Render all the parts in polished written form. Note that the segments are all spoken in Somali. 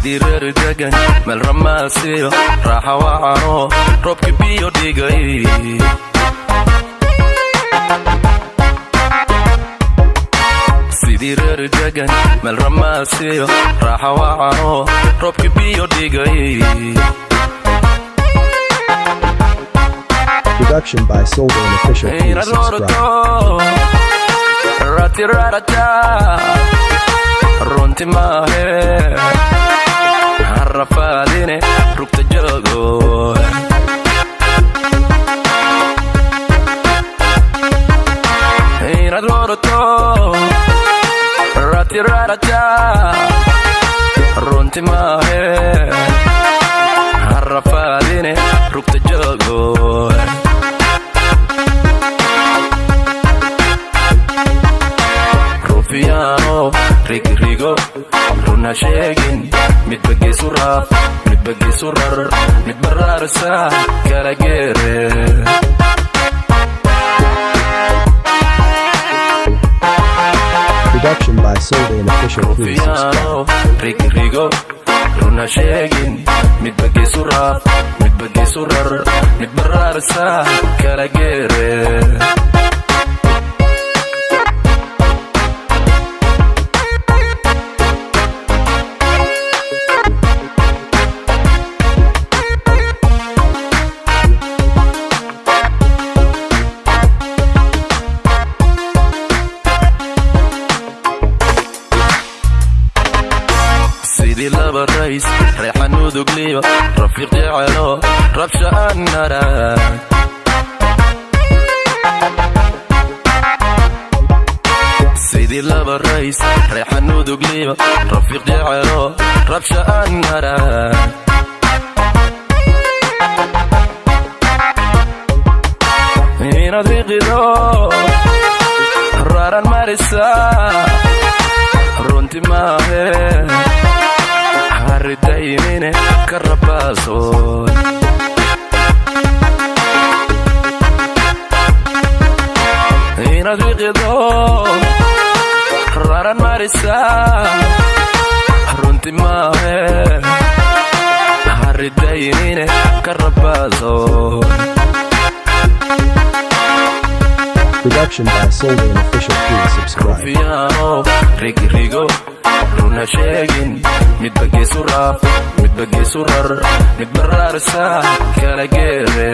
sidii reer degan meel ramaasiyo raaxa wacano roobki biyo dhigay sidii reer degan meel ramaasiyo raaxa wacano roobki biyo dhigay. Production by Soldan Official. Please subscribe. runti maahe harrafaadine rugta joogo inaad warato ratirarata runti maahe harrafaadine rugta joogo rufiyaano rigrigo runa sheegin midba geesu raaf midba geesu rar midba raarsa kala geere. Production by Soldan Official. Please subscribe. rigrigo runa sheegin midba geesu raaf midba geesu rar midba raarsa kala geere. sidii laba rays reexan udugliyo rafiiq jecelo rabsha aan narag sidii laba rays reexan udugliyo rafiiq jecelo rabsha aan narag inaad riqido raaran marisa runti maahe harridaymine ka rabaasoon inaad wiqido raran marisa runti maahe harridaymine ka rabaasoon. Production by Soldan Official. Please subscribe. rufiyaano rigrigo runa sheegin midba geesu raaf midba geesu rar midba raarsa kala geere.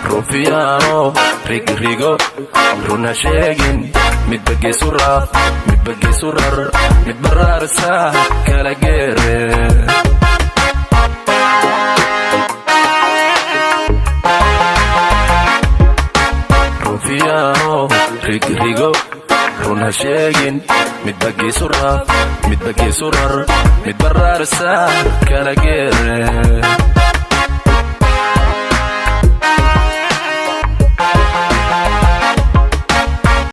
rufiyaano rigrigo runa sheegin midba geesu raaf midba geesu rar midba raarsa kala geere. rufiyaano rigrigo runa sheegin midba geesu raaf midba geesu rar midba raarsa kala geere.